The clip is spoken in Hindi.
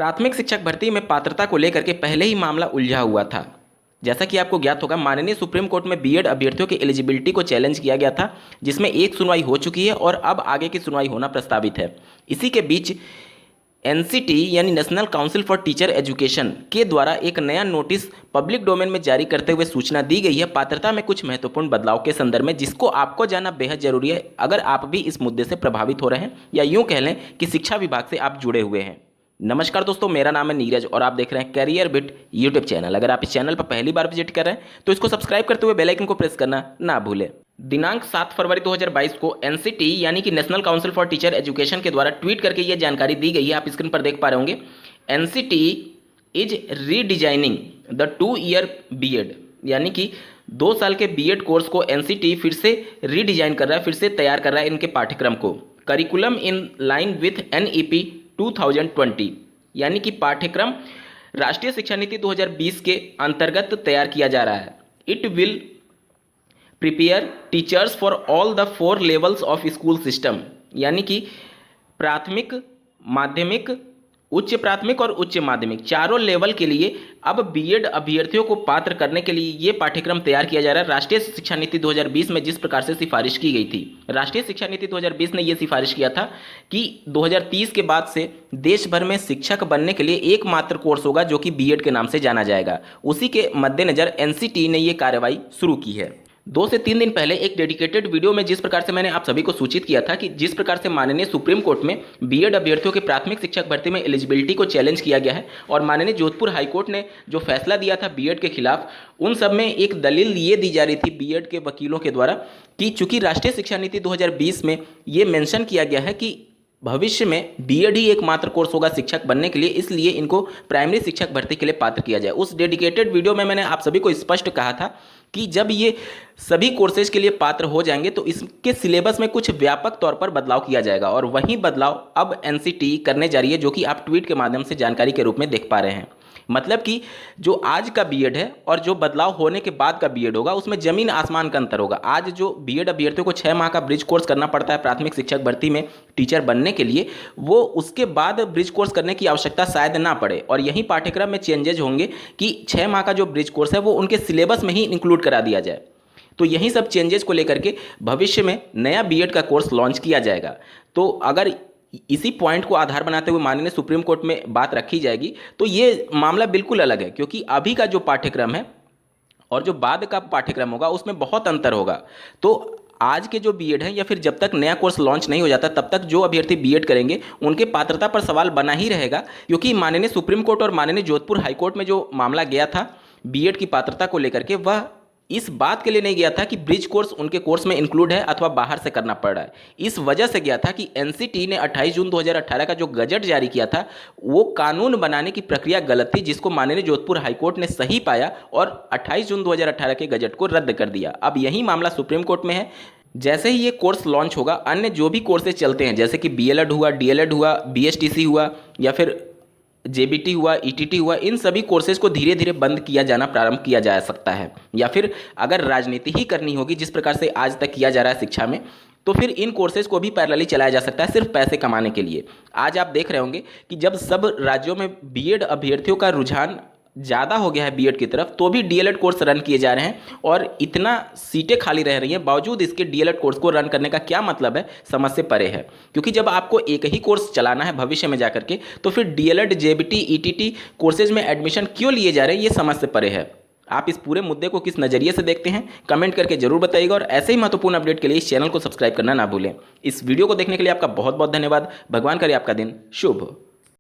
प्राथमिक शिक्षक भर्ती में पात्रता को लेकर के पहले ही मामला उलझा हुआ था। जैसा कि आपको ज्ञात होगा, माननीय सुप्रीम कोर्ट में बीएड अभ्यर्थियों की एलिजिबिलिटी को चैलेंज किया गया था, जिसमें एक सुनवाई हो चुकी है और अब आगे की सुनवाई होना प्रस्तावित है। इसी के बीच एनसीटी यानी national council for teacher education के द्वारा एक नया नोटिस पब्लिक डोमेन में जारी करते हुए सूचना दी गई है पात्रता में कुछ महत्वपूर्ण बदलाव के संदर्भ में, जिसको आपको जानना बेहद जरूरी है अगर आप भी इस मुद्दे से प्रभावित हो रहे हैं या यूं कह लें कि शिक्षा विभाग से आप जुड़े हुए हैं। नमस्कार दोस्तों, मेरा नाम है नीरज और आप देख रहे हैं कैरियर बिट यूट्यूब चैनल। अगर आप इस चैनल पर पहली बार विजिट कर रहे हैं तो इसको सब्सक्राइब करते हुए बेल आइकन को प्रेस करना ना भूलें। दिनांक 7 फरवरी 2022 को एनसीटी यानी कि national council for teacher education के द्वारा ट्वीट करके यह जानकारी दी गई है। आप स्क्रीन पर देख पा रहे होंगे, NCT is redesigning the 2 year BEd, यानी कि 2 साल के बीएड कोर्स को एनसीटी फिर से रीडिजाइन कर रहा है, फिर से तैयार कर रहा है इनके पाठ्यक्रम को। Curriculum in line with NEP 2020, यानी कि पाठ्यक्रम राष्ट्रीय शिक्षा नीति 2020 के अंतर्गत तैयार किया जा रहा है। It will prepare teachers for all the 4 levels of school system, यानी कि प्राथमिक, माध्यमिक, उच्च प्राथमिक और उच्च माध्यमिक चारों लेवल के लिए अब बीएड अभ्यर्थियों को पात्र करने के लिए ये पाठ्यक्रम तैयार किया जा रहा है। राष्ट्रीय शिक्षा नीति 2020 में जिस प्रकार से सिफारिश की गई थी, राष्ट्रीय शिक्षा नीति 2020 ने ये सिफारिश किया था कि 2030 के बाद से देश भर में शिक्षक बनने के लिए एकमात्र कोर्स होगा जो कि बीएड के नाम से जाना जाएगा। उसी के मद्देनजर एनसीटी ने ये कार्रवाई शुरू की है। 2 से 3 दिन पहले एक डेडिकेटेड वीडियो में जिस प्रकार से मैंने आप सभी को सूचित किया था कि जिस प्रकार से माननीय सुप्रीम कोर्ट में बीएड अभ्यर्थियों के प्राथमिक शिक्षक भर्ती में एलिजिबिलिटी को चैलेंज किया गया है और माननीय जोधपुर हाईकोर्ट ने जो फैसला दिया था बीएड के खिलाफ, उन सब में एक दलील ये दी जा रही थी बीएड के वकीलों के द्वारा कि चूंकि राष्ट्रीय शिक्षा नीति 2020 में ये मेंशन किया गया है कि भविष्य में बीएड ही एकमात्र कोर्स होगा शिक्षक बनने के लिए, इसलिए इनको प्राइमरी शिक्षक भर्ती के लिए पात्र किया जाए। उस डेडिकेटेड वीडियो में मैंने आप सभी को स्पष्ट कहा था कि जब ये सभी कोर्सेज के लिए पात्र हो जाएंगे तो इसके सिलेबस में कुछ व्यापक तौर पर बदलाव किया जाएगा और वही बदलाव अब एनसीटी करने जा रही है, जो कि आप ट्वीट के माध्यम से जानकारी के रूप में देख पा रहे हैं। मतलब कि जो आज का बीएड है और जो बदलाव होने के बाद का बीएड होगा उसमें जमीन आसमान का अंतर होगा। आज जो बीएड अभ्यर्थियों को 6 माह का ब्रिज कोर्स करना पड़ता है प्राथमिक शिक्षक भर्ती में टीचर बनने के लिए, वो उसके बाद ब्रिज कोर्स करने की आवश्यकता शायद ना पड़े और यही पाठ्यक्रम में चेंजेज होंगे कि 6 माह का जो ब्रिज कोर्स है वो उनके सिलेबस में ही इंक्लूड करा दिया जाए। तो यही सब चेंजेस को लेकर के भविष्य में नया बीएड का कोर्स लॉन्च किया जाएगा। तो अगर इसी पॉइंट को आधार बनाते हुए माननीय सुप्रीम कोर्ट में बात रखी जाएगी तो ये मामला बिल्कुल अलग है, क्योंकि अभी का जो पाठ्यक्रम है और जो बाद का पाठ्यक्रम होगा उसमें बहुत अंतर होगा। तो आज के जो बीएड है या फिर जब तक नया कोर्स लॉन्च नहीं हो जाता तब तक जो अभ्यर्थी बीएड करेंगे उनके पात्रता पर सवाल बना ही रहेगा, क्योंकि माननीय सुप्रीम कोर्ट और माननीय जोधपुर हाईकोर्ट में जो मामला गया था बीएड की पात्रता को लेकर के, वह इस बात के लिए नहीं गया था कि ब्रिज कोर्स उनके कोर्स में इंक्लूड है अथवा बाहर से करना पड़ रहा है। इस वजह से गया था कि एनसीटी ने 28 जून 2018 का जो गजट जारी किया था वो कानून बनाने की प्रक्रिया गलत थी, जिसको माननीय जोधपुर हाईकोर्ट ने सही पाया और 28 जून 2018 के गजट को रद्द कर दिया। अब यही मामला सुप्रीम कोर्ट में है। जैसे ही ये कोर्स लॉन्च होगा, अन्य जो भी कोर्सेज चलते हैं जैसे कि बीएलएड हुआ, डीएलएड हुआ, बीएसटीसी हुआ या फिर जेबीटी हुआ, ईटीटी हुआ, इन सभी कोर्सेज को धीरे धीरे बंद किया जाना प्रारंभ किया जा सकता है। या फिर अगर राजनीति ही करनी होगी जिस प्रकार से आज तक किया जा रहा है शिक्षा में, तो फिर इन कोर्सेज को भी पैरेलली चलाया जा सकता है सिर्फ पैसे कमाने के लिए। आज आप देख रहे होंगे कि जब सब राज्यों में बीएड अभ्यर्थियों का रुझान ज़्यादा हो गया है बीएड की तरफ, तो भी डीएलएड कोर्स रन किए जा रहे हैं और इतना सीटें खाली रह रही हैं, बावजूद इसके डीएलएड कोर्स को रन करने का क्या मतलब है, समझ से परे है। क्योंकि जब आपको एक ही कोर्स चलाना है भविष्य में जाकर के, तो फिर डीएलएड, जेबीटी, ईटीटी कोर्सेज में एडमिशन क्यों लिए जा रहे हैं, ये समझ से परे है। आप इस पूरे मुद्दे को किस नज़रिए से देखते हैं कमेंट करके जरूर बताइएगा और ऐसे ही महत्वपूर्ण अपडेट के लिए इस चैनल को सब्सक्राइब करना ना भूलें। इस वीडियो को देखने के लिए आपका बहुत बहुत धन्यवाद। भगवान करे आपका दिन शुभ हो।